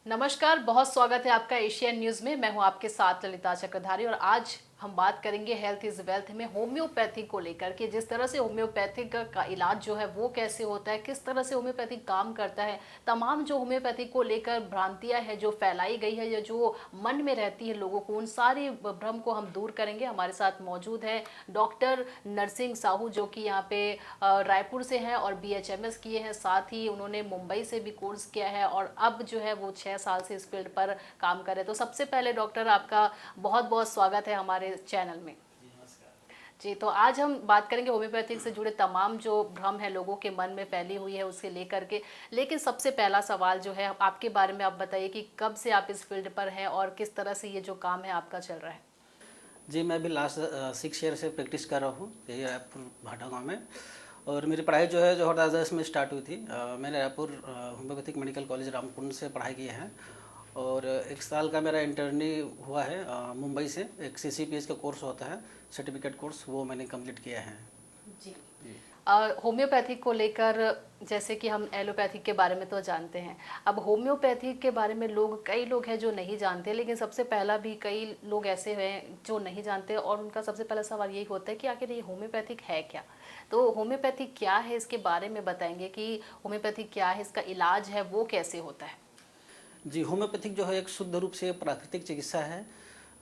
नमस्कार, बहुत स्वागत है आपका एशियन न्यूज में। मैं हूं आपके साथ ललिता चक्रधारी और आज हम बात करेंगे हेल्थ इज वेल्थ में होम्योपैथी को लेकर के। जिस तरह से होम्योपैथिक का इलाज जो है वो कैसे होता है, किस तरह से होम्योपैथी काम करता है, तमाम जो होम्योपैथी को लेकर भ्रांतियां हैं जो फैलाई गई है या जो मन में रहती है लोगों को, उन सारी भ्रम को हम दूर करेंगे। हमारे साथ मौजूद है डॉक्टर नरसिंह साहू, जो कि यहाँ पे रायपुर से हैं और BHMS किए हैं। साथ ही उन्होंने मुंबई से भी कोर्स किया है और अब जो है वो 6 साल से इस फील्ड पर काम कर रहे हैं। तो सबसे पहले डॉक्टर, आपका बहुत बहुत स्वागत है हमारे चैनल में। जी, तो आज हम बात करेंगे होम्योपैथिक से जुड़े तमाम जो भ्रम है लोगों के मन में फैली हुई है उससे लेकर के। लेकिन सबसे पहला सवाल जो है आपके बारे में, आप बताइए कि कब से आप इस फील्ड पर हैं और किस तरह से ये जो काम है आपका चल रहा है। जी, मैं अभी लास्ट 6 ईयर से प्रैक्टिस कर रहा हूँ यही रायपुर भाटा गाँव में। और मेरी पढ़ाई जो है 2010 में स्टार्ट हुई थी। मैंने Raipur homeopathic medical college Ramkund से पढ़ाई की है और 1 साल का मेरा इंटर्नी हुआ है। मुंबई से एक CCPH का कोर्स होता है, सर्टिफिकेट कोर्स, वो मैंने कंप्लीट किया है। जी, होम्योपैथिक को लेकर, जैसे कि हम एलोपैथिक के बारे में तो जानते हैं, अब होम्योपैथिक के बारे में कई लोग हैं जो नहीं जानते। लेकिन सबसे पहला भी कई लोग ऐसे हैं जो नहीं जानते और उनका सबसे पहला सवाल यही होता है कि आखिर ये होम्योपैथिक है क्या। तो होम्योपैथिक क्या है, इसके बारे में बताएंगे कि होम्योपैथिक क्या है, इसका इलाज है वो कैसे होता है। जी, होम्योपैथिक जो है एक शुद्ध रूप से प्राकृतिक चिकित्सा है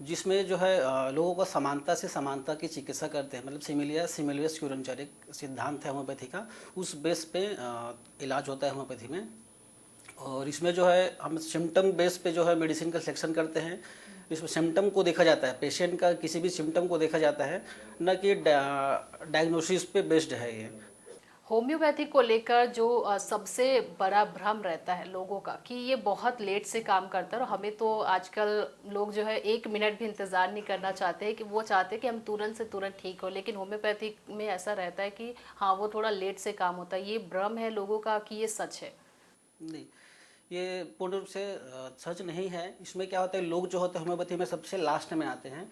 जिसमें जो है लोगों को समानता से समानता की चिकित्सा करते हैं। मतलब सिमिलिया सिमिलियस क्यूरेंचर एक सिद्धांत है होम्योपैथी का, उस बेस पे इलाज होता है होम्योपैथी में। और इसमें जो है हम सिम्टम बेस पे जो है मेडिसिन का सिलेक्शन करते हैं। इसमें सिम्टम को देखा जाता है, पेशेंट का किसी भी सिम्टम को देखा जाता है, न कि डायग्नोसिस पे बेस्ड है ये। होम्योपैथिक को लेकर जो सबसे बड़ा भ्रम रहता है लोगों का कि ये बहुत लेट से काम करता है और हमें तो आजकल लोग जो है 1 मिनट भी इंतज़ार नहीं करना चाहते, कि वो चाहते हैं कि हम तुरंत से तुरंत ठीक हो। लेकिन होम्योपैथिक में ऐसा रहता है कि हाँ, वो थोड़ा लेट से काम होता है। ये भ्रम है लोगों का कि ये सच है। नहीं, ये पूर्ण रूप से सच नहीं है। इसमें क्या होता है, लोग जो होते हैं होम्योपैथी में सबसे लास्ट में आते हैं।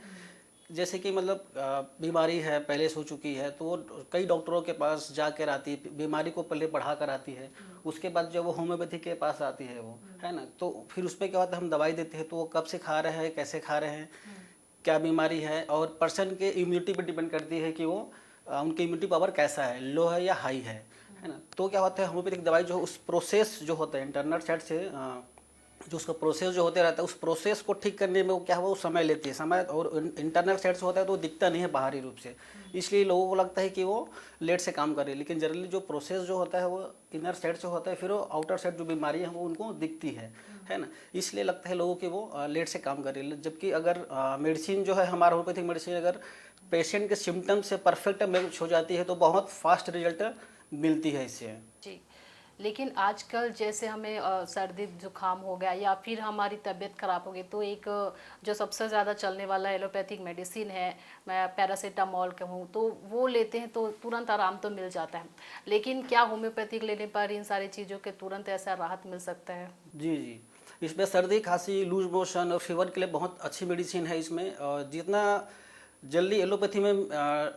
जैसे कि मतलब बीमारी है पहले से हो चुकी है तो वो कई डॉक्टरों के पास जाकर आती है, बीमारी को पहले बढ़ा कर आती है। उसके बाद जब वो होम्योपैथी के पास आती है वो, है ना, तो फिर उसमें क्या होता है, हम दवाई देते हैं तो वो कब से खा रहे हैं, कैसे खा रहे हैं, क्या बीमारी है, और पर्सन के इम्यूनिटी पर डिपेंड करती है कि वो उनकी इम्यूनिटी पावर कैसा है, लो है या हाई है ना। तो क्या होता है, होम्योपैथिक दवाई जो उस प्रोसेस जो होता है इंटरनल साइड से जो उसका प्रोसेस जो होते रहता है, उस प्रोसेस को ठीक करने में वो क्या हुआ, वो समय लेती है समय। और इंटरनल साइड से होता है तो वो दिखता नहीं है बाहरी रूप से, इसलिए लोगों को लगता है कि वो लेट से काम कर रही है। लेकिन जनरली जो प्रोसेस जो होता है वो इनर साइड से होता है, फिर वो आउटर साइड जो बीमारी है वो उनको दिखती है ना। इसलिए लगता है लोगों की वो लेट से काम कर रही है। जबकि अगर मेडिसिन जो है हमारा होम्योपैथिक मेडिसिन अगर पेशेंट के सिम्टम से परफेक्ट मैच हो जाती है तो बहुत फास्ट रिजल्ट मिलती है इससे। जी, लेकिन आजकल जैसे हमें सर्दी जुकाम हो गया या फिर हमारी तबीयत खराब हो गई तो एक जो सबसे ज़्यादा चलने वाला एलोपैथिक मेडिसिन है, मैं पैरासीटामोल कहूँ, तो वो लेते हैं तो तुरंत आराम तो मिल जाता है। लेकिन क्या होम्योपैथिक लेने पर इन सारी चीज़ों के तुरंत ऐसा राहत मिल सकता है? जी जी, इसमें सर्दी खांसी लूज मोशन और फीवर के लिए बहुत अच्छी मेडिसिन है इसमें। और जितना जल्दी एलोपैथी में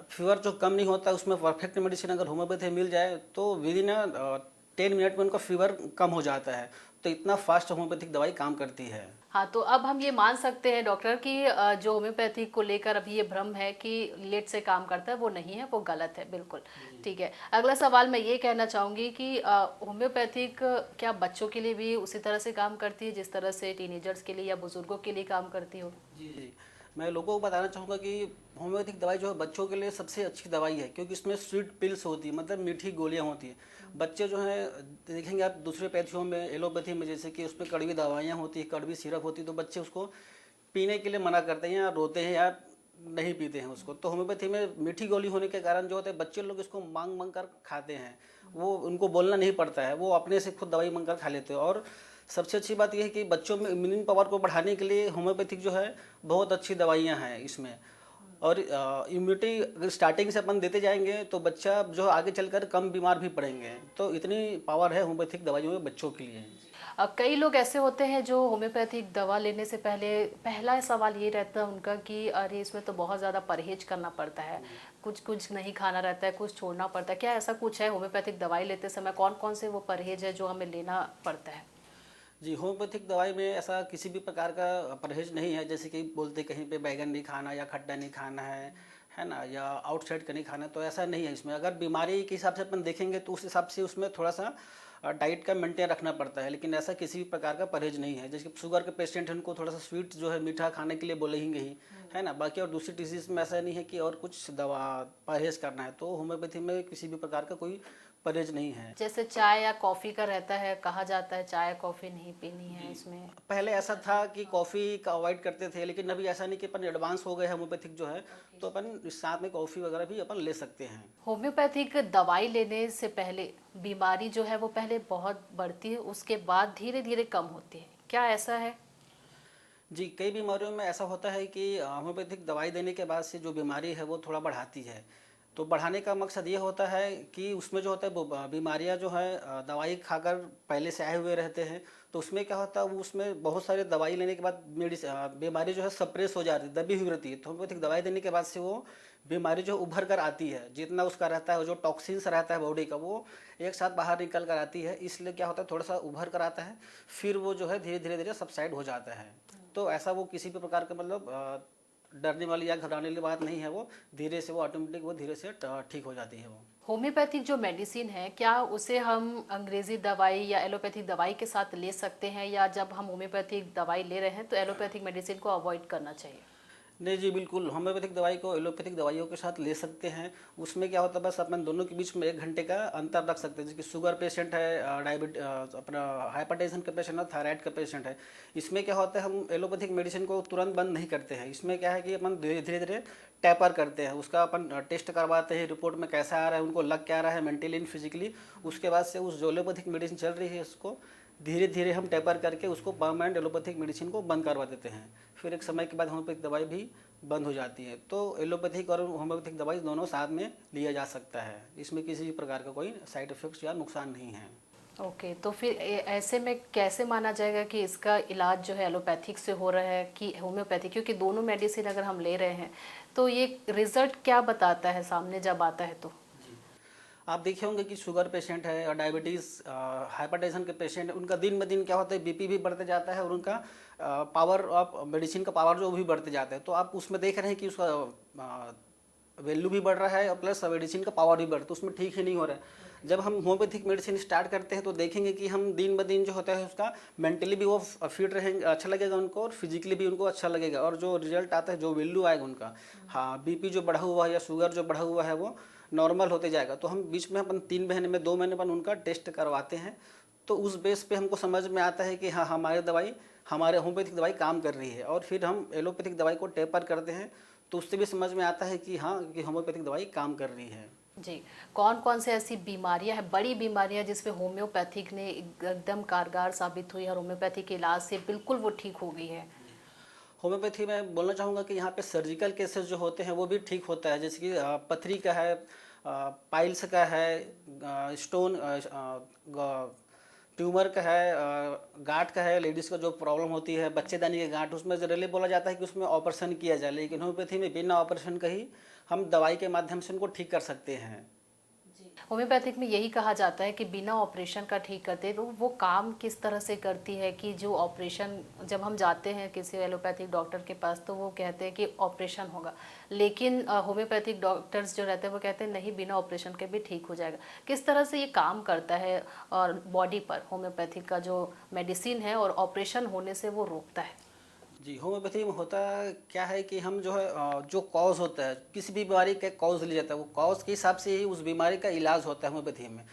फीवर जो कम नहीं होता, उसमें परफेक्ट मेडिसिन अगर होम्योपैथी मिल जाए तो विद इन 10 मिनट में उनका फीवर कम हो जाता है। तो इतना फास्ट होम्योपैथिक दवाई काम करती है। हाँ, तो अब हम ये मान सकते हैं डॉक्टर कि जो होम्योपैथिक को लेकर अभी ये भ्रम है कि लेट से काम करता है, वो नहीं है, वो गलत है बिल्कुल। ठीक है, अगला सवाल मैं ये कहना चाहूँगी कि होम्योपैथिक क्या बच्चों के लिए भी उसी तरह से काम करती है जिस तरह से टीनेजर्स के लिए या बुजुर्गों के लिए काम करती हो? जी जी, मैं लोगों को बताना चाहूँगा कि होम्योपैथिक दवाई जो है बच्चों के लिए सबसे अच्छी दवाई है, क्योंकि इसमें स्वीट पिल्स होती है, मतलब मीठी गोलियाँ होती हैं। बच्चे जो हैं, देखेंगे आप दूसरे पैथियों में, एलोपैथी में, जैसे कि उसमें कड़वी दवाइयाँ होती हैं, कड़वी सिरप होती है, तो बच्चे उसको पीने के लिए मना करते हैं या रोते हैं या नहीं पीते हैं उसको। तो होम्योपैथी में मीठी गोली होने के कारण जो होता है, बच्चे लोग इसको मांग मांग कर खाते हैं। वो उनको बोलना नहीं पड़ता है, वो अपने से खुद दवाई मांग कर खा लेते हैं। और सबसे अच्छी बात यह है कि बच्चों में इम्यून पावर को बढ़ाने के लिए होम्योपैथिक जो है बहुत अच्छी दवाइयाँ हैं इसमें। और इम्यूनिटी अगर स्टार्टिंग से अपन देते जाएंगे तो बच्चा जो आगे चलकर कम बीमार भी पड़ेंगे। तो इतनी पावर है होम्योपैथिक दवाइयों में बच्चों के लिए। कई लोग ऐसे होते हैं जो होम्योपैथिक दवा लेने से पहले पहला सवाल ये रहता है उनका कि अरे इसमें तो बहुत ज़्यादा परहेज करना पड़ता है, कुछ कुछ नहीं खाना रहता है, कुछ छोड़ना पड़ता है। क्या ऐसा कुछ है होम्योपैथिक दवाई लेते समय? कौन कौन से वो परहेज है जो हमें लेना पड़ता है? जी, होम्योपैथिक दवाई में ऐसा किसी भी प्रकार का परहेज़ नहीं है, जैसे कि बोलते कहीं पे बैंगन नहीं खाना या खट्टा नहीं खाना है ना? या आउटसाइड का नहीं खाना, तो ऐसा नहीं है इसमें। अगर बीमारी के हिसाब से अपन देखेंगे तो उस हिसाब से उसमें थोड़ा-सा डाइट का मेंटेन रखना पड़ता है, लेकिन ऐसा किसी भी प्रकार का परहेज़ नहीं है। जैसे कि शुगर के पेशेंट हैं, उनको थोड़ा-सा स्वीट जो है मीठा खाने के लिए बोलेंगे ही, है ना? बाकी और दूसरी डिसीज़ में ऐसा नहीं है कि और कुछ दवा परहेज़ करना है, तो होम्योपैथी में किसी भी प्रकार का कोई परहेज़ नहीं है। जैसे चाय या कॉफी का रहता है, कहा जाता है चाय कॉफी नहीं पीनी है इसमें। पहले ऐसा था कि कॉफ़ी का अवॉइड करते थे, लेकिन अभी ऐसा नहीं कि अपन एडवांस हो गए हैं होम्योपैथिक जो है, तो अपन इस साथ में कॉफ़ी वगैरह भी अपन ले सकते हैं। होम्योपैथिक दवाई लेने से पहले बीमारी जो है वो पहले बहुत बढ़ती है, उसके बाद धीरे धीरे कम होती है, क्या ऐसा है? जी, कई बीमारियों में ऐसा होता है कि होम्योपैथिक दवाई देने के बाद से जो बीमारी है वो थोड़ा बढ़ाती है। तो बढ़ाने का मकसद ये होता है कि उसमें जो होता है वो बीमारियाँ जो है दवाई खाकर पहले से आए हुए रहते हैं, तो उसमें क्या होता है वो उसमें बहुत सारे दवाई लेने के बाद बीमारी जो है सप्रेस हो जाती है, दबी हुई रहती है। तो होम्योपैथिक दवाई देने के बाद से वो बीमारी जो उभर कर आती है, जितना उसका रहता है, वो जो टॉक्सिन्स रहता है बॉडी का, वो एक साथ बाहर निकल कर आती है। इसलिए क्या होता है थोड़ा सा उभर कर आता है, फिर वो जो है धीरे धीरे सबसाइड हो जाता है। तो ऐसा वो किसी भी प्रकार का मतलब डरने वाली या घबराने वाली बात नहीं है, वो धीरे से वो ऑटोमेटिक वो धीरे से ठीक हो जाती है वो। होम्योपैथिक जो मेडिसिन है, क्या उसे हम अंग्रेजी दवाई या एलोपैथिक दवाई के साथ ले सकते हैं, या जब हम होम्योपैथिक दवाई ले रहे हैं तो एलोपैथिक मेडिसिन को अवॉइड करना चाहिए? नहीं जी, बिल्कुल होम्योपैथिक दवाई को एलोपैथिक दवाइयों के साथ ले सकते हैं। उसमें क्या होता है बस अपन दोनों के बीच में 1 घंटे का अंतर रख सकते हैं। जैसे कि शुगर पेशेंट है, अपना हाइपरटेंशन का पेशेंट है, थायराइड का पेशेंट है। इसमें क्या होता है हम एलोपैथिक मेडिसिन को तुरंत बंद नहीं करते हैं। इसमें क्या है कि अपन धीरे-धीरे टैपर करते हैं। उसका अपन टेस्ट करवाते हैं, रिपोर्ट में कैसा आ रहा है, उनको लग क्या रहा है मेंटली एंड फिजिकली। उसके बाद से उस जो एलोपैथिक मेडिसिन चल रही है उसको धीरे धीरे हम टेपर करके उसको परमानेंट एलोपैथिक मेडिसिन को बंद करवा देते हैं। फिर एक समय के बाद होम्योपैथिक दवाई भी बंद हो जाती है। तो एलोपैथिक और होम्योपैथिक दवाई दोनों साथ में लिया जा सकता है। इसमें किसी भी प्रकार का कोई साइड इफेक्ट्स या नुकसान नहीं है। ओके, तो फिर ऐसे में कैसे माना जाएगा कि इसका इलाज जो है एलोपैथिक से हो रहा है कि होम्योपैथिक, क्योंकि दोनों मेडिसिन अगर हम ले रहे हैं तो ये रिजल्ट क्या बताता है सामने जब आता है तो? आप देखे होंगे कि शुगर पेशेंट है और डायबिटीज़ हाइपरटेंशन के पेशेंट है, उनका दिन ब दिन क्या होता है बीपी भी बढ़ते जाता है और उनका पावर ऑफ मेडिसिन का पावर जो भी बढ़ते जाता है। तो आप उसमें देख रहे हैं कि उसका वैल्यू भी बढ़ रहा है और प्लस मेडिसिन का पावर भी बढ़ रहा है, तो उसमें ठीक ही नहीं हो रहा है। जब हम होम्योपैथिक मेडिसिन स्टार्ट करते हैं तो देखेंगे कि हम दिन ब दिन जो होता है उसका मेंटली भी वो फिट रहेंगे, अच्छा लगेगा उनको, और फिजिकली भी उनको अच्छा लगेगा, और जो रिजल्ट आता है जो वैल्यू आएगा उनका, हाँ बीपी जो बढ़ा हुआ है या शुगर जो बढ़ा हुआ है वो नॉर्मल होते जाएगा। तो हम बीच में अपन 3 महीने में 2 महीने बाद उनका टेस्ट करवाते हैं, तो उस बेस पे हमको समझ में आता है कि हाँ हमारे होम्योपैथिक दवाई काम कर रही है, और फिर हम एलोपैथिक दवाई को टेपर करते हैं, तो उससे भी समझ में आता है कि हाँ कि होम्योपैथिक दवाई काम कर रही है। जी, कौन कौन से ऐसी बीमारियां हैं, बड़ी बीमारियां जिसमें होम्योपैथिक ने एकदम कारगर साबित हुई और होम्योपैथिक के इलाज से बिल्कुल वो ठीक हो गई है? होम्योपैथी में बोलना चाहूँगा कि यहाँ पे सर्जिकल केसेस जो होते हैं वो भी ठीक होता है। जैसे कि पथरी का है, पाइल्स का है, स्टोन ट्यूमर का है, गांठ का है, लेडीज़ का जो प्रॉब्लम होती है बच्चेदानी के गांठ, उसमें जनरली बोला जाता है कि उसमें ऑपरेशन किया जाए, लेकिन होम्योपैथी में बिना ऑपरेशन का ही हम दवाई के माध्यम से उनको ठीक कर सकते हैं। होम्योपैथिक में यही कहा जाता है कि बिना ऑपरेशन का ठीक करते, तो वो काम किस तरह से करती है कि जो ऑपरेशन, जब हम जाते हैं किसी एलोपैथिक डॉक्टर के पास तो वो कहते हैं कि ऑपरेशन होगा, लेकिन होम्योपैथिक डॉक्टर्स जो रहते हैं वो कहते हैं नहीं, बिना ऑपरेशन के भी ठीक हो जाएगा। किस तरह से ये काम करता है और बॉडी पर होम्योपैथिक का जो मेडिसिन है, और ऑपरेशन होने से वो रोकता है? जी, होम्योपैथी में होता क्या है कि हम जो है जो कॉज होता है किसी भी बीमारी का कॉज लिया जाता है, वो कॉज के हिसाब से ही उस बीमारी का इलाज होता है होम्योपैथी में,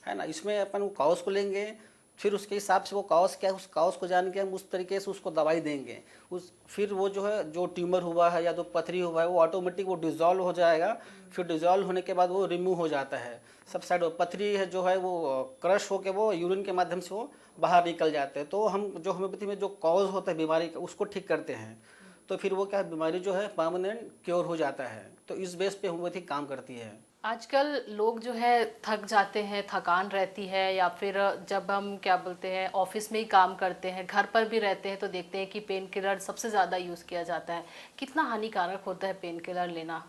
है ना। इसमें अपन वो कॉज को लेंगे, फिर उसके हिसाब से वो कॉज क्या है उस कॉज को जान के हम उस तरीके से उसको दवाई देंगे। उस फिर वो जो है जो ट्यूमर हुआ है या जो पथरी हुआ है वो ऑटोमेटिक वो डिज़ोल्व हो जाएगा। फिर डिज़ोल्व होने के बाद वो रिमूव हो जाता है सब साइड। पथरी है जो है वो क्रश होकर वो यूरिन के माध्यम से वो बाहर निकल जाते हैं। तो हम जो होम्योपैथी में जो कॉज होता है बीमारी का उसको ठीक करते हैं, तो फिर वो क्या है बीमारी जो है परमानेंट क्योर हो जाता है। तो इस बेस पे होम्योपैथी काम करती है। आजकल लोग जो है थक जाते हैं, थकान रहती है, या फिर जब हम क्या बोलते हैं ऑफिस में ही काम करते हैं, घर पर भी रहते हैं, तो देखते हैं कि पेन किलर सबसे ज़्यादा यूज़ किया जाता है। कितना हानिकारक होता है पेन किलर लेना?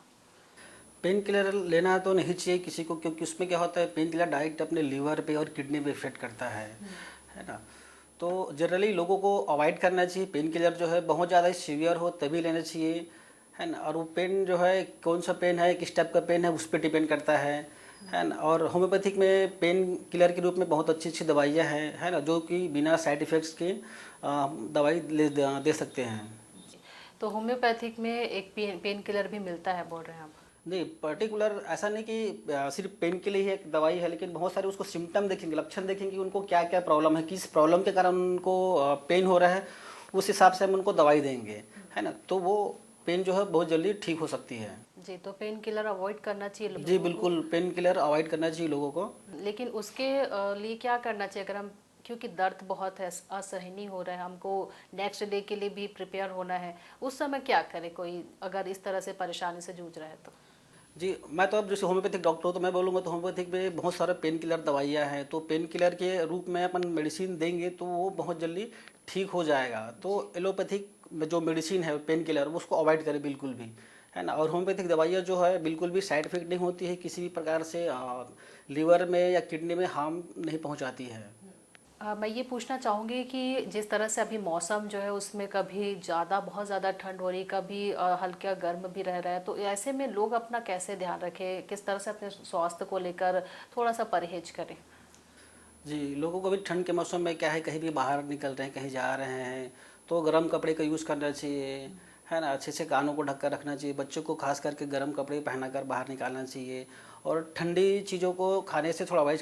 पेन किलर लेना तो नहीं चाहिए किसी को, क्योंकि उसमें क्या होता है पेन किलर डायरेक्ट अपने लीवर पे और किडनी पे इफेक्ट करता है ना। तो जनरली लोगों को अवॉइड करना चाहिए। पेन किलर जो है बहुत ज़्यादा सीवियर हो तभी लेना चाहिए, है ना। और वो पेन जो है कौन सा पेन है, किस टाइप का पेन है, उस पर डिपेंड करता है ना। और होम्योपैथिक में पेन किलर के रूप में बहुत अच्छी अच्छी दवाइयाँ हैं, है ना, जो कि बिना साइड इफ़ेक्ट्स के दवाई दे सकते हैं। तो होम्योपैथिक में एक पेन किलर भी मिलता है बोल रहे हैं आप? नहीं, पर्टिकुलर ऐसा नहीं कि सिर्फ पेन के लिए ही एक दवाई है, लेकिन बहुत सारे उसको सिम्टम देखेंगे, लक्षण देखेंगे, उनको क्या क्या प्रॉब्लम है, किस प्रॉब्लम के कारण उनको पेन हो रहा है, उस हिसाब से हम उनको दवाई देंगे, है ना। तो वो पेन जो है बहुत जल्दी ठीक हो सकती है। जी, तो पेन किलर अवॉइड करना चाहिए जी लोगों को। बिल्कुल, पेन किलर अवॉइड करना चाहिए लोगों को। लेकिन उसके लिए क्या करना चाहिए अगर हम, क्योंकि दर्द बहुत है, असहनीय हो रहा है, हमको नेक्स्ट डे के लिए भी प्रिपेयर होना है, उस समय क्या करें कोई अगर इस तरह से परेशानी से जूझ रहा है तो? जी, मैं तो अब जैसे होम्योपैथिक डॉक्टर हूँ तो मैं बोलूँगा, तो होम्योपैथिक में बहुत सारे पेन किलर दवाइयाँ हैं, तो पेन किलर के रूप में अपन मेडिसिन देंगे तो वो बहुत जल्दी ठीक हो जाएगा। तो एलोपैथिक में जो मेडिसिन है पेन किलर, वो उसको अवॉइड करें बिल्कुल भी, है ना। और होम्योपैथिक दवाइयाँ जो है बिल्कुल भी साइड इफेक्ट नहीं होती है, किसी भी प्रकार से लीवर में या किडनी में हार्म नहीं पहुँचाती है। मैं ये पूछना चाहूँगी कि जिस तरह से अभी मौसम जो है उसमें कभी ज़्यादा, बहुत ज़्यादा ठंड हो रही, कभी हल्का गर्म भी रह रहा है, तो ऐसे में लोग अपना कैसे ध्यान रखें, किस तरह से अपने स्वास्थ्य को लेकर थोड़ा सा परहेज करें? जी, लोगों को भी ठंड के मौसम में क्या है, कहीं भी बाहर निकल रहे हैं, कहीं जा रहे हैं, तो गर्म कपड़े का यूज़ करना चाहिए, है ना। अच्छे से कानों को ढक कर रखना चाहिए, बच्चों को खास करके गर्म कपड़े पहना कर बाहर निकालना चाहिए। और ठंडी चीज़ों को खाने से थोड़ा अवॉइड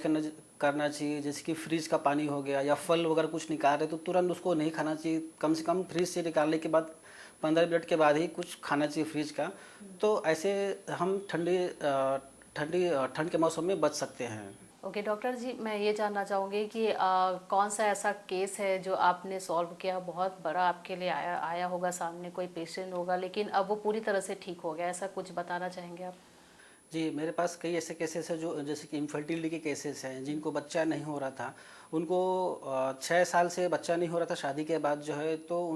करना चाहिए, जैसे कि फ्रिज का पानी हो गया या फल वगैरह कुछ निकाल रहे तो तुरंत उसको नहीं खाना चाहिए। कम से कम फ्रिज से निकालने के बाद 15 मिनट के बाद ही कुछ खाना चाहिए फ्रिज का। तो ऐसे हम ठंड के मौसम में बच सकते हैं। ओके डॉक्टर जी, मैं ये जानना चाहूँगी कि कौन सा ऐसा केस है जो आपने सॉल्व किया, बहुत बड़ा आपके लिए आया आया होगा सामने, कोई पेशेंट होगा लेकिन अब वो पूरी तरह से ठीक हो गया, ऐसा कुछ बताना चाहेंगे आप? जी, मेरे पास कई ऐसे केसेस हैं जो जैसे कि इनफर्टिलिटी के केसेस हैं, जिनको बच्चा नहीं हो रहा था। उनको 6 साल से बच्चा नहीं हो रहा था, शादी के बाद जो है तो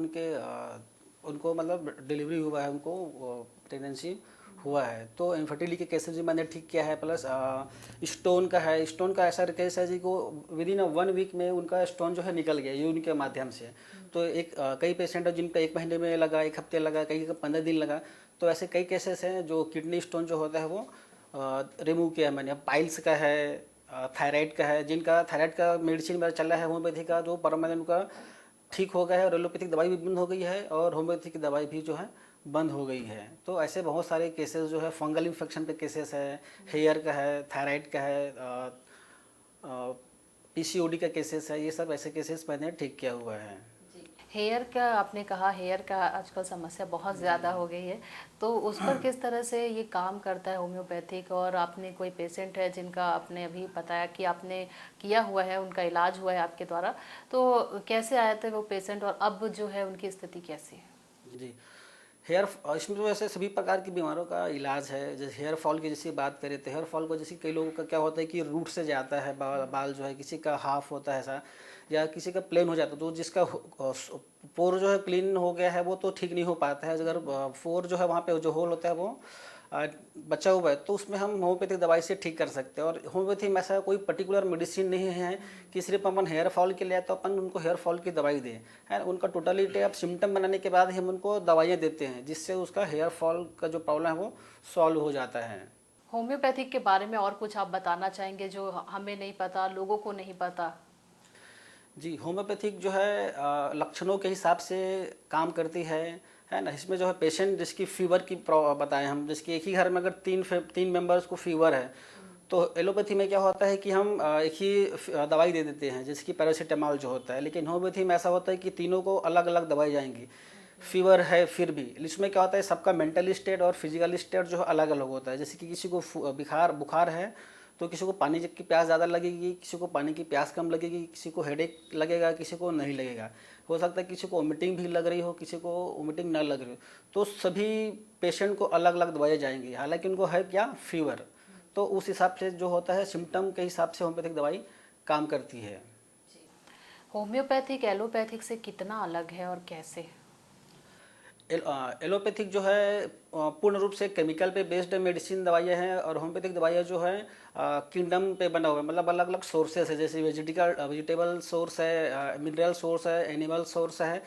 उनको मतलब डिलीवरी हुआ है, उनको प्रेगनेंसी हुआ है। तो इनफर्टिलिटी के केसेस भी मैंने ठीक किया है। प्लस स्टोन का है, स्टोन का ऐसा केस है जी को विदिन 1 वीक में उनका स्टोन जो है निकल गया यूरिन के माध्यम से। तो कई पेशेंट है जिनका 1 महीने में लगा, 1 हफ्ते लगा, कई का 15 दिन लगा। तो ऐसे कई केसेस हैं जो किडनी स्टोन जो होता है वो रिमूव किया है मैंने। पाइल्स का है, थायराइड का है, जिनका थायराइड का मेडिसिन मेरा चल रहा है होम्योपैथी का, जो परमानेंट उनका ठीक हो गया है, और एलोपैथिक दवाई भी बंद हो गई है और होम्योपैथिक की दवाई भी जो है बंद हो गई है। तो ऐसे बहुत सारे केसेस जो है, फंगल इन्फेक्शन पे केसेस है, हेयर का है, थायराइड का है, पीसीओडी का केसेस है, ये सब ऐसे केसेस मैंने ठीक किया हुआ है। हेयर का आपने कहा, हेयर का आजकल समस्या बहुत ज़्यादा हो गई है, तो उस पर किस तरह से ये काम करता है होम्योपैथिक? और आपने कोई पेशेंट है जिनका आपने अभी बताया कि आपने किया हुआ है, उनका इलाज हुआ है आपके द्वारा, तो कैसे आए थे वो पेशेंट और अब जो है उनकी स्थिति कैसी है? जी, इसमें तो वैसे सभी प्रकार की बीमारियों का इलाज है। जैसे हेयर फॉल की जैसे बात करें तो हेयर फॉल को जैसे कई लोगों का क्या होता है कि रूट से जाता है बाल जो है, किसी का हाफ होता है ऐसा, या किसी का प्लेन हो जाता है। तो जिसका पोर जो है क्लीन हो गया है वो तो ठीक नहीं हो पाता है। अगर पोर जो है वहाँ पे जो होल होता है वो बचा हुआ है, तो उसमें हम होम्योपैथिक दवाई से ठीक कर सकते हैं। और होम्योपैथी में ऐसा कोई पर्टिकुलर मेडिसिन नहीं है कि सिर्फ अपन हेयर फॉल के लिए तो अपन उनको हेयर फॉल की दवाई दें, है। उनका टोटलिटी अब सिम्टम बनाने के बाद ही हम उनको दवाइयाँ देते हैं, जिससे उसका हेयर फॉल का जो प्रॉब्लम है वो सॉल्व हो जाता है। होम्योपैथिक के बारे में और कुछ आप बताना चाहेंगे जो हमें नहीं पता, लोगों को नहीं पता? जी, होम्योपैथिक जो है लक्षणों के हिसाब से काम करती है ना। इसमें जो है पेशेंट जिसकी फीवर की बताएं हम, जिसकी एक ही घर में अगर तीन मेंबर्स को फीवर है, तो एलोपैथी में क्या होता है कि हम एक ही दवाई दे देते हैं, जैसे कि पैरासीटामॉल जो होता है। लेकिन होम्योपैथी में ऐसा होता है कि तीनों को अलग अलग दवाई जाएंगी। फीवर है फिर भी इसमें क्या होता है, सबका मेंटल स्टेट और फिजिकल स्टेट जो है अलग अलग होता है। जैसे कि किसी को बुखार है तो किसी को पानी की प्यास ज़्यादा लगेगी, किसी को पानी की प्यास कम लगेगी, किसी को हेडेक लगेगा, किसी को नहीं लगेगा। हो सकता है किसी को वोमिटिंग भी लग रही हो, किसी को वोमिटिंग ना लग रही हो। तो सभी पेशेंट को अलग अलग दवाइयाँ जाएंगी, हालांकि उनको है क्या, फीवर। तो उस हिसाब से जो होता है सिम्टम के हिसाब से होम्योपैथिक दवाई काम करती है। होम्योपैथिक एलोपैथिक से कितना अलग है और कैसे? एलोपैथिक जो है पूर्ण रूप से केमिकल पे बेस्ड मेडिसिन दवाइयाँ हैं, और होम्योपैथिक दवाइयाँ जो है किंगडम पे बना हुआ है, मतलब अलग अलग सोर्सेस है, जैसे वेजिटेबल सोर्स है, मिनरल सोर्स है, एनिमल सोर्स है,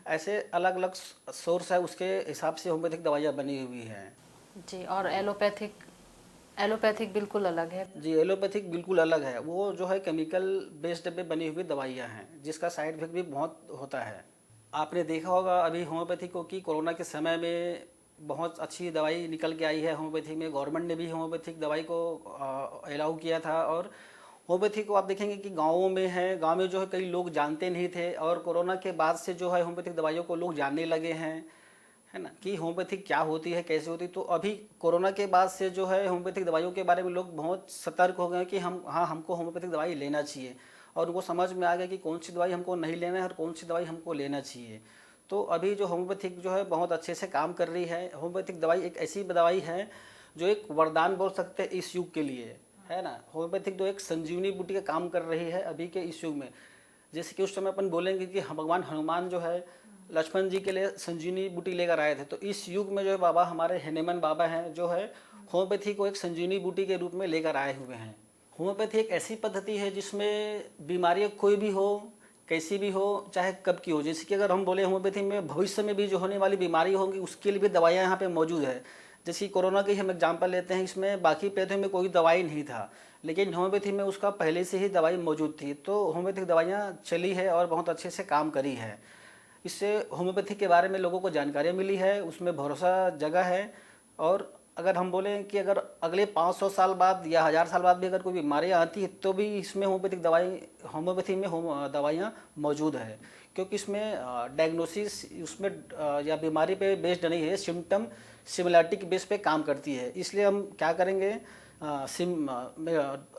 ऐसे अलग अलग सोर्स है, उसके हिसाब से होम्योपैथिक दवाइयाँ बनी हुई हैं। जी। और एलोपैथिक एलोपैथिक बिल्कुल अलग है। जी, एलोपैथिक बिल्कुल अलग है, वो जो है केमिकल बेस्ड पे बनी हुई दवाइयाँ हैं, जिसका साइड इफेक्ट भी बहुत होता है। आपने देखा होगा अभी होम्योपैथी को कि कोरोना के समय में बहुत अच्छी दवाई निकल के आई है होम्योपैथी में, गवर्नमेंट ने भी होम्योपैथिक दवाई को अलाउ किया था। और होम्योपैथी को आप देखेंगे कि गाँवों में है, गाँव में जो है कई लोग जानते नहीं थे, और कोरोना के बाद से जो है होम्योपैथिक दवाइयों को लोग जानने लगे हैं, है ना, कि होम्योपैथिक क्या होती है, कैसे होती है। तो अभी कोरोना के बाद से जो है होम्योपैथिक दवाइयों के बारे में लोग बहुत सतर्क हो गए कि हमको होम्योपैथिक दवाई लेना चाहिए, और उनको समझ में आ गया कि कौन सी दवाई हमको नहीं लेना है और कौन सी दवाई हमको लेना चाहिए। तो अभी जो होम्योपैथिक जो है बहुत अच्छे से काम कर रही है। होम्योपैथिक दवाई एक ऐसी दवाई है जो एक वरदान बोल सकते हैं इस युग के लिए, है ना। होम्योपैथिक जो एक संजीवनी बूटी का काम कर रही है अभी के इस युग में। जैसे कि उस समय अपन बोलेंगे कि भगवान हनुमान जो है लक्ष्मण जी के लिए संजीवनी बूटी लेकर आए थे, तो इस युग में जो है बाबा हमारे हनुमान बाबा हैं, जो है होम्योपैथी को एक संजीवनी बूटी के रूप में लेकर आए हुए हैं। होम्योपैथी एक ऐसी पद्धति है जिसमें बीमारियाँ कोई भी हो, कैसी भी हो, चाहे कब की हो। जैसे कि अगर हम बोले होम्योपैथी में भविष्य में भी जो होने वाली बीमारी होंगी उसके लिए भी दवाइयाँ यहाँ पे मौजूद है। जैसे कोरोना की हम एग्जांपल लेते हैं, इसमें बाकी पैथों में कोई दवाई नहीं था, लेकिन होम्योपैथी में उसका पहले से ही दवाई मौजूद थी। तो होम्योपैथिक दवाइयाँ चली है और बहुत अच्छे से काम करी है। इससे होम्योपैथी के बारे में लोगों को जानकारी मिली है, उसमें भरोसा जगह है। और अगर हम बोलें कि अगर अगले 500 साल बाद या 1000 साल बाद भी अगर कोई बीमारियाँ आती है तो भी इसमें होम्योपैथी में दवाइयाँ मौजूद है, क्योंकि इसमें डायग्नोसिस उसमें या बीमारी पे बेस्ड नहीं है, सिम्टम सिमिलरिटी के बेस पे काम करती है। इसलिए हम क्या करेंगे,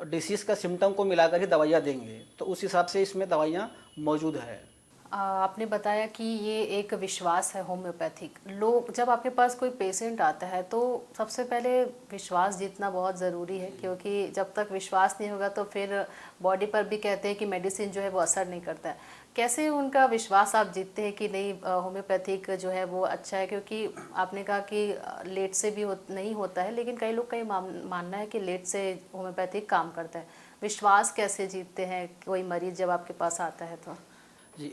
डिसीज़ का सिम्टम को मिलाकर ही दवाइयाँ देंगे, तो उस हिसाब से इसमें दवाइयाँ मौजूद है। आपने बताया कि ये एक विश्वास है होम्योपैथिक। लोग जब आपके पास कोई पेशेंट आता है तो सबसे पहले विश्वास जीतना बहुत ज़रूरी है, क्योंकि जब तक विश्वास नहीं होगा तो फिर बॉडी पर भी कहते हैं कि मेडिसिन जो है वो असर नहीं करता है। कैसे उनका विश्वास आप जीतते हैं कि नहीं होम्योपैथिक जो है वो अच्छा है? क्योंकि आपने कहा कि लेट से भी नहीं होता है, लेकिन कई लोग का ये मानना है कि लेट से होम्योपैथिक काम करता है। विश्वास कैसे जीतते हैं कोई मरीज़ जब आपके पास आता है तो? जी,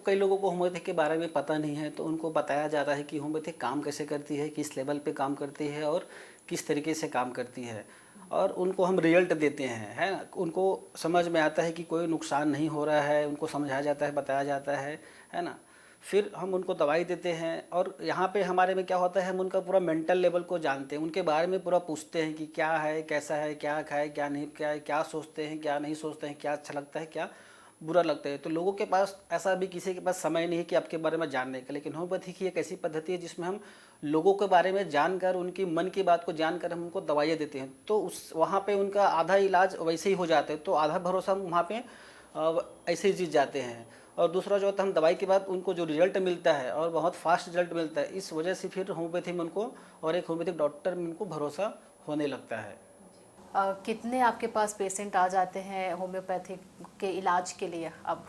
कई लोगों को होम्योपैथी के बारे में पता नहीं है, तो उनको बताया जा रहा है कि होम्योपैथी काम कैसे करती है, किस लेवल पे काम करती है और किस तरीके से काम करती है, और उनको हम रिजल्ट देते हैं, है ना। उनको समझ में आता है कि कोई नुकसान नहीं हो रहा है, उनको समझाया जाता है, बताया जाता है ना। फिर हम उनको दवाई देते हैं, और यहाँ पे हमारे में क्या होता है, हम उनका पूरा मेंटल लेवल को जानते हैं, उनके बारे में पूरा पूछते हैं कि क्या है, कैसा है, क्या खाए, क्या नहीं खाए, क्या सोचते हैं, क्या नहीं सोचते हैं, क्या अच्छा लगता है, क्या बुरा लगता है। तो लोगों के पास ऐसा भी किसी के पास समय नहीं है कि आपके बारे में जानने का, लेकिन होम्योपैथी की एक ऐसी पद्धति है जिसमें हम लोगों के बारे में जानकर, उनकी मन की बात को जानकर हम उनको दवाइयाँ देते हैं। तो उस वहाँ पे उनका आधा इलाज वैसे ही हो जाता है, तो आधा भरोसा हम वहाँ पे ऐसे ही जीत जाते हैं। और दूसरा जो होता है, हम दवाई के बाद उनको जो रिजल्ट मिलता है और बहुत फास्ट रिजल्ट मिलता है, इस वजह से फिर होम्योपैथी में उनको और एक होम्योपैथिक डॉक्टर में उनको भरोसा होने लगता है। कितने आपके पास पेशेंट आ जाते हैं होम्योपैथिक के इलाज के लिए अब?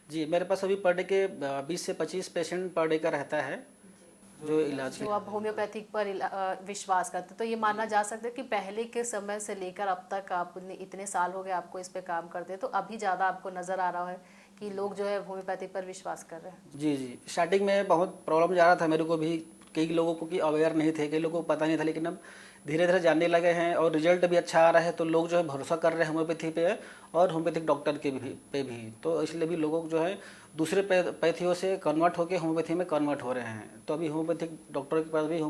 जी, मेरे पास अभी पर डे के 20 से 25 पेशेंट पर डे का रहता है जो इलाज जो के। अब होम्योपैथिक पर विश्वास करते हैं, तो ये माना जा सकता है कि पहले के समय से लेकर अब तक आपने इतने साल हो गए आपको इस पे काम करते हैं, तो अभी ज़्यादा आपको नज़र आ रहा है कि लोग जो है होम्योपैथिक पर विश्वास कर रहे हैं? जी जी, स्टार्टिंग में बहुत प्रॉब्लम जा रहा था मेरे को भी, कई लोगों को कि अवेयर नहीं थे, कई लोगों को पता नहीं था, लेकिन अब धीरे धीरे जानने लगे हैं और रिजल्ट भी अच्छा आ रहा है, तो लोग जो है भरोसा कर रहे हैं होम्योपैथी पे और होम्योपैथिक डॉक्टर के भी। तो इसलिए भी लोगों जो है दूसरे पैथियों से कन्वर्ट होकर होम्योपैथी में कन्वर्ट हो रहे हैं। तो अभी होम्योपैथिक डॉक्टर के पास भी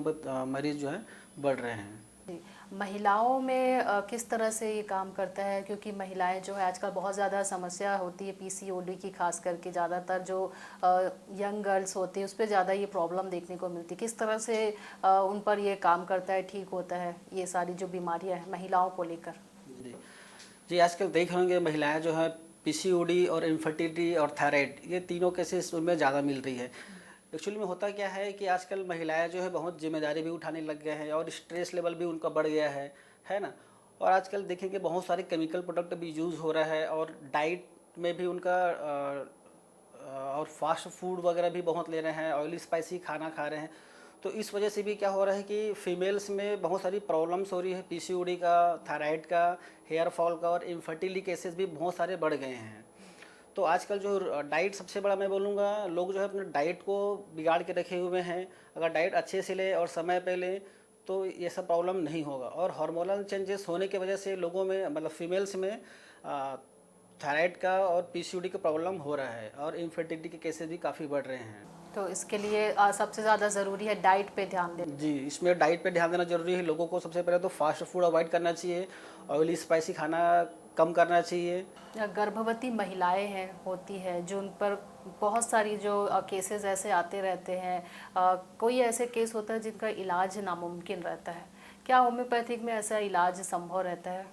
मरीज जो है बढ़ रहे हैं। जी। महिलाओं में किस तरह से ये काम करता है? क्योंकि महिलाएं जो है आजकल बहुत ज़्यादा समस्या होती है पीसीओडी की, खास करके ज़्यादातर जो यंग गर्ल्स होती है उस पर ज़्यादा ये प्रॉब्लम देखने को मिलती है। किस तरह से उन पर ये काम करता है, ठीक होता है ये सारी जो बीमारियां हैं महिलाओं को लेकर? जी जी, आजकल देख होंगे महिलाएं जो है पीसीओडी और इनफर्टिलिटी और थायराइड, ये तीनों केसेस उनमें ज़्यादा मिल रही है। एक्चुअली में होता क्या है कि आजकल महिलाएं जो है बहुत जिम्मेदारी भी उठाने लग गए हैं और स्ट्रेस लेवल भी उनका बढ़ गया है ना। और आजकल देखेंगे बहुत सारे केमिकल प्रोडक्ट भी यूज़ हो रहा है, और डाइट में भी उनका और फास्ट फूड वगैरह भी बहुत ले रहे हैं, ऑयली स्पाइसी खाना खा रहे हैं। तो इस वजह से भी क्या हो रहा है कि फीमेल्स में बहुत सारी प्रॉब्लम्स हो रही है, पीसीओडी का, थायराइड का, हेयर फॉल का और इनफर्टिलिटी केसेस भी बहुत सारे बढ़ गए हैं। तो आजकल जो डाइट सबसे बड़ा मैं बोलूँगा, लोग जो है अपने डाइट को बिगाड़ के रखे हुए हैं। अगर डाइट अच्छे से ले और समय पे ले तो ये सब प्रॉब्लम नहीं होगा। और हार्मोनल चेंजेस होने की वजह से लोगों में, मतलब फीमेल्स में थायराइड का और पीसीओडी का प्रॉब्लम हो रहा है और इनफर्टिलिटी के केसेस भी काफ़ी बढ़ रहे हैं। तो इसके लिए सबसे ज़्यादा ज़रूरी है डाइट पे ध्यान देना। जी, इसमें डाइट पे ध्यान देना ज़रूरी है। लोगों को सबसे पहले तो फास्ट फूड अवॉइड करना चाहिए, ऑयली स्पाइसी खाना कम करना चाहिए। गर्भवती महिलाएं हैं होती है जो उन पर बहुत सारी जो केसेस ऐसे आते रहते हैं, कोई ऐसे केस होता है जिनका इलाज नामुमकिन रहता है, क्या होम्योपैथिक में ऐसा इलाज संभव रहता है?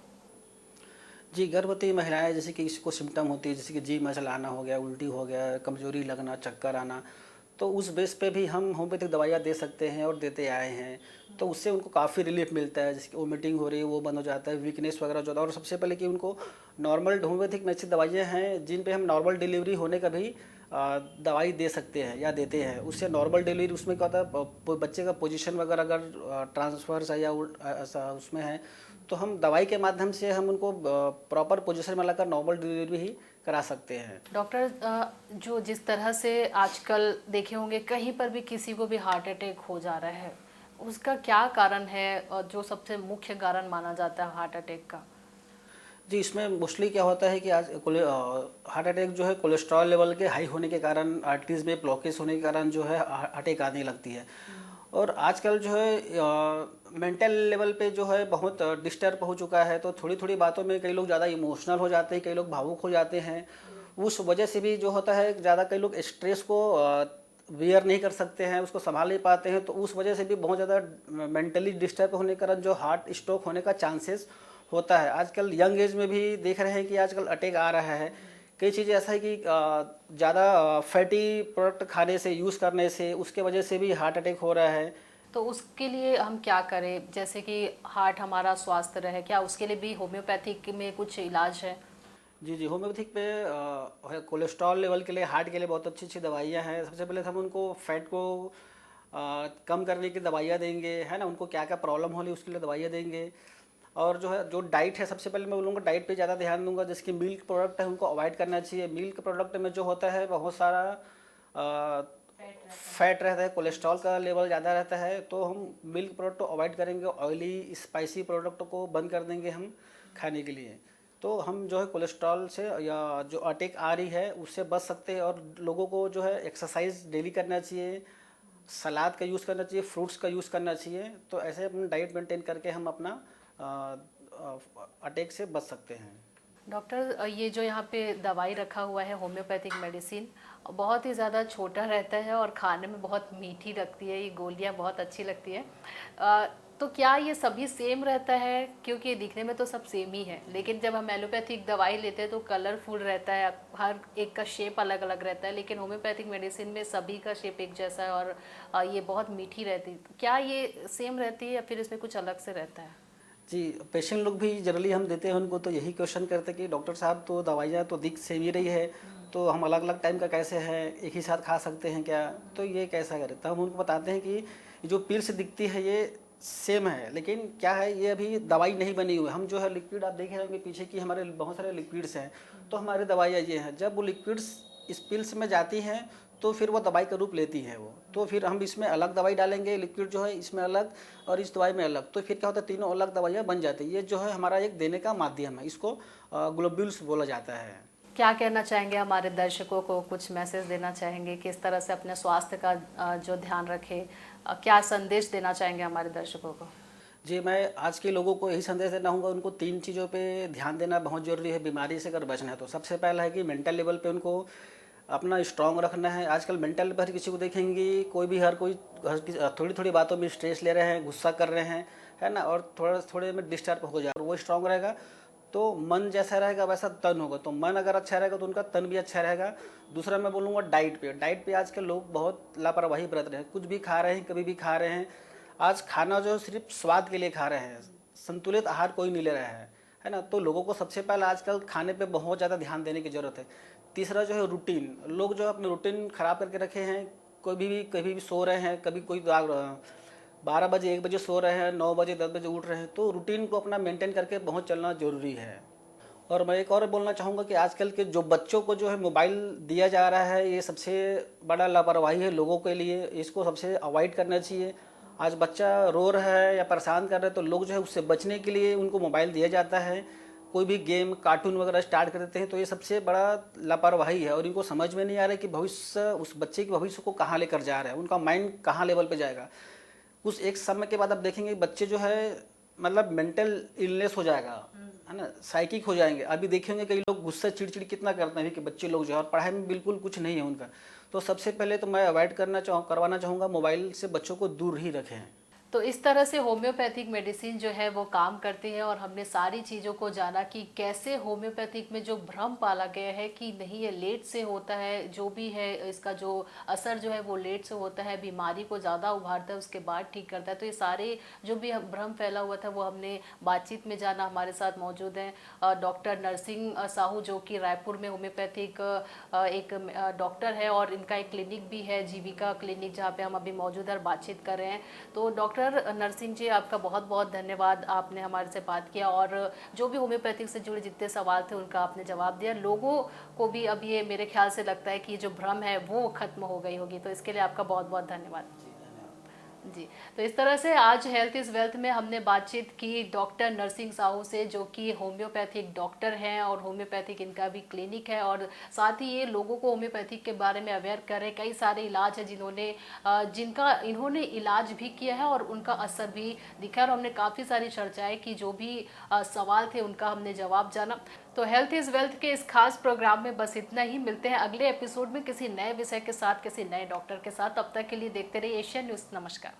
जी, गर्भवती महिलाएं जैसे कि किसी को सिम्टम होती है, जैसे कि जी मचलाना हो गया, उल्टी हो गया, कमजोरी लगना, चक्कर आना, तो उस बेस पे भी हम होम्योपैथिक दवाइयाँ दे सकते हैं और देते आए हैं। तो उससे उनको काफ़ी रिलीफ मिलता है, जैसे कि वोमिटिंग हो रही है वो बंद हो जाता है, वीकनेस वगैरह जो होता है। और सबसे पहले कि उनको नॉर्मल होम्योपैथिक में ऐसी दवाइयाँ हैं जिन पे हम नॉर्मल डिलीवरी होने का भी दवाई दे सकते हैं या देते हैं। उससे नॉर्मल डिलीवरी, उसमें क्या होता है, बच्चे का पोजीशन वगैरह अगर ट्रांसफर है या ऐसा उसमें है, तो हम दवाई के माध्यम से हम उनको प्रॉपर पोजीशन में लाकर नॉर्मल डिलीवरी ही करा सकते हैं। डॉक्टर, जो जिस तरह से आजकल देखे होंगे कहीं पर भी किसी को भी हार्ट अटैक हो जा रहा है, उसका क्या कारण है और जो सबसे मुख्य कारण माना जाता है हार्ट अटैक का? जी, इसमें मोस्टली क्या होता है कि आज हार्ट अटैक जो है कोलेस्ट्रॉल लेवल के हाई होने के कारण, आर्टरीज में ब्लॉकेज होने के कारण जो है अटैक आने लगती है। और आजकल जो है मेंटल लेवल पे जो है बहुत डिस्टर्ब हो चुका है, तो थोड़ी थोड़ी बातों में कई लोग ज़्यादा इमोशनल हो जाते हैं, कई लोग भावुक हो जाते हैं। उस वजह से भी जो होता है, ज़्यादा कई लोग स्ट्रेस को बियर नहीं कर सकते हैं, उसको संभाल नहीं पाते हैं, तो उस वजह से भी बहुत ज़्यादा मेंटली डिस्टर्ब होने के कारण जो हार्ट स्ट्रोक होने का चांसेस होता है। आजकल यंग एज में भी देख रहे हैं कि आजकल अटैक आ रहा है। कई चीज़ें ऐसा है कि ज़्यादा फैटी प्रोडक्ट खाने से, यूज़ करने से, उसके वजह से भी हार्ट अटैक हो रहा है। तो उसके लिए हम क्या करें, जैसे कि हार्ट हमारा स्वस्थ रहे, क्या उसके लिए भी होम्योपैथिक में कुछ इलाज है? जी जी, होम्योपैथिक पे कोलेस्ट्रॉल लेवल के लिए, हार्ट के लिए बहुत अच्छी अच्छी दवाइयाँ हैं। सबसे पहले तो हम उनको फैट को कम करने की दवाइयाँ देंगे, है ना, उनको क्या क्या प्रॉब्लम हो रही है उसके लिए दवाइयाँ देंगे। और जो है, जो डाइट है, सबसे पहले मैं बोलूँगा डाइट पे ज़्यादा ध्यान दूंगा। जैसे कि मिल्क प्रोडक्ट है उनको अवॉइड करना चाहिए। मिल्क प्रोडक्ट में जो होता है बहुत सारा फैट रहता है, कोलेस्ट्रॉल का लेवल ज़्यादा रहता है, तो हम मिल्क प्रोडक्ट को अवॉइड करेंगे। ऑयली स्पाइसी प्रोडक्ट को बंद कर देंगे हम खाने के लिए। तो हम जो है कोलेस्ट्रॉल से या जो अटैक आ रही है उससे बच सकते हैं। और लोगों को जो है एक्सरसाइज डेली करना चाहिए, सलाद का यूज़ करना चाहिए, फ्रूट्स का यूज़ करना चाहिए। तो ऐसे अपना डाइट मेंटेन करके हम अपना अटैक से बच सकते हैं। डॉक्टर, ये जो यहाँ पे दवाई रखा हुआ है होम्योपैथिक मेडिसिन, बहुत ही ज़्यादा छोटा रहता है और खाने में बहुत मीठी लगती है, ये गोलियाँ बहुत अच्छी लगती है। तो क्या ये सभी सेम रहता है? क्योंकि दिखने में तो सब सेम ही है, लेकिन जब हम एलोपैथिक दवाई लेते हैं तो कलरफुल रहता है, हर एक का शेप अलग अलग रहता है, लेकिन होम्योपैथिक मेडिसिन में सभी का शेप एक जैसा है और ये बहुत मीठी रहती है। क्या ये सेम रहती है या फिर इसमें कुछ अलग से रहता है? जी, पेशेंट लोग भी जनरली हम देते हैं उनको तो यही क्वेश्चन करते हैं कि डॉक्टर साहब, तो दवाइयाँ तो दिख सेम ही रही है, तो हम अलग अलग टाइम का कैसे है, एक ही साथ खा सकते हैं क्या, तो ये कैसा करें। तो हम उनको बताते हैं कि जो पिल्स दिखती है ये सेम है, लेकिन क्या है, ये अभी दवाई नहीं बनी हुई है। हम जो है लिक्विड, आप देखे होंगे पीछे की हमारे बहुत सारे लिक्विड्स हैं, तो हमारी दवाइयाँ ये हैं। जब वो लिक्विड्स इस पिल्स में जाती हैं तो फिर वो दवाई का रूप लेती है वो, तो फिर हम इसमें अलग दवाई डालेंगे, लिक्विड जो है इसमें अलग और इस दवाई में अलग, तो फिर क्या होता है, तीनों अलग दवाइयाँ बन जाती है। ये जो है हमारा एक देने का माध्यम है, इसको ग्लोब्यूल्स बोला जाता है। क्या कहना चाहेंगे हमारे दर्शकों को, कुछ मैसेज देना चाहेंगे किस तरह से अपने स्वास्थ्य का जो ध्यान रखें, क्या संदेश देना चाहेंगे हमारे दर्शकों को? जी, मैं आज के लोगों को यही संदेश देना होगा, उनको 3 चीज़ों पे ध्यान देना बहुत ज़रूरी है बीमारी से अगर बचना है तो। सबसे पहला है कि मेंटल लेवल पे उनको अपना स्ट्रांग रखना है। आजकल मेंटल पर किसी को देखेंगे, कोई भी हर कोई थोड़ी थोड़ी बातों में स्ट्रेस ले रहे हैं, गुस्सा कर रहे हैं, है ना, और थोड़ा थोड़े में डिस्टर्ब हो जाए। और वो स्ट्रांग रहेगा तो मन जैसा रहेगा वैसा तन होगा, तो मन अगर अच्छा रहेगा तो उनका तन भी अच्छा रहेगा। दूसरा मैं बोलूँगा डाइट पे आजकल लोग बहुत लापरवाही बरत रहे हैं, कुछ भी खा रहे हैं, कभी भी खा रहे हैं। आज खाना जो सिर्फ स्वाद के लिए खा रहे हैं, संतुलित आहार कोई नहीं ले रहा है है ना। तो लोगों को सबसे पहले आजकल खाने पे बहुत ज़्यादा ध्यान देने की ज़रूरत है। तीसरा जो है रूटीन, लोग जो है अपने रूटीन ख़राब करके रखे हैं। कोई भी कभी भी सो रहे हैं, कभी कोई 12 बजे 1 बजे सो रहे हैं, 9 बजे 10 बजे उठ रहे हैं। तो रूटीन को अपना मेंटेन करके बहुत चलना ज़रूरी है। और मैं एक और बोलना चाहूँगा कि आजकल के जो बच्चों को जो है मोबाइल दिया जा रहा है, ये सबसे बड़ा लापरवाही है लोगों के लिए। इसको सबसे अवॉइड करना चाहिए। आज बच्चा रो रहा है या परेशान कर रहा है तो लोग जो है उससे बचने के लिए उनको मोबाइल दिया जाता है। कोई भी गेम कार्टून वगैरह स्टार्ट कर देते हैं, तो ये सबसे बड़ा लापरवाही है। और इनको समझ में नहीं आ रहा है कि भविष्य, उस बच्चे के भविष्य को कहाँ लेकर जा रहा है, उनका माइंड कहाँ लेवल पे जाएगा। उस एक समय के बाद आप देखेंगे बच्चे जो है मतलब मेंटल इलनेस हो जाएगा, है ना, साइकिक हो जाएंगे। अभी देखेंगे कई लोग गुस्सा चिड़चिड़ कितना करते हैं कि बच्चे लोग जो है, और पढ़ाई में बिल्कुल कुछ नहीं है उनका। तो सबसे पहले तो मैं अवॉइड करवाना चाहूँगा, मोबाइल से बच्चों को दूर ही रखें। तो इस तरह से होम्योपैथिक मेडिसिन जो है वो काम करती है, और हमने सारी चीज़ों को जाना कि कैसे होम्योपैथिक में जो भ्रम पाला गया है कि नहीं ये लेट से होता है, जो भी है इसका जो असर जो है वो लेट से होता है, बीमारी को ज़्यादा उभारता है उसके बाद ठीक करता है। तो ये सारे जो भी भ्रम फैला हुआ था वो हमने बातचीत में जाना। हमारे साथ मौजूद हैं डॉक्टर नरसिंह साहू, जो कि रायपुर में होम्योपैथिक एक डॉक्टर है, और इनका एक क्लिनिक भी है, जीविका क्लिनिक, जहाँ पे हम अभी मौजूद है और बातचीत कर रहे हैं। तो डॉक्टर नरसिंह जी, आपका बहुत बहुत धन्यवाद, आपने हमारे से बात किया और जो भी होम्योपैथिक से जुड़े जितने सवाल थे उनका आपने जवाब दिया। लोगों को भी अब ये मेरे ख्याल से लगता है कि जो भ्रम है वो खत्म हो गई होगी, तो इसके लिए आपका बहुत बहुत धन्यवाद जी। तो इस तरह से आज हेल्थ इज़ वेल्थ में हमने बातचीत की डॉक्टर नरसिंह साहू से, जो कि होम्योपैथिक डॉक्टर हैं और होम्योपैथिक इनका भी क्लिनिक है, और साथ ही ये लोगों को होम्योपैथिक के बारे में अवेयर कर रहे हैं। कई सारे इलाज है जिनका इन्होंने इलाज भी किया है और उनका असर भी दिखा है, और हमने काफ़ी सारी चर्चाएं की, जो भी सवाल थे उनका हमने जवाब जाना। तो हेल्थ इज़ वेल्थ के इस खास प्रोग्राम में बस इतना ही। मिलते हैं अगले एपिसोड में किसी नए विषय के साथ, किसी नए डॉक्टर के साथ। तब तक के लिए देखते रहिए एशियन न्यूज़। नमस्कार।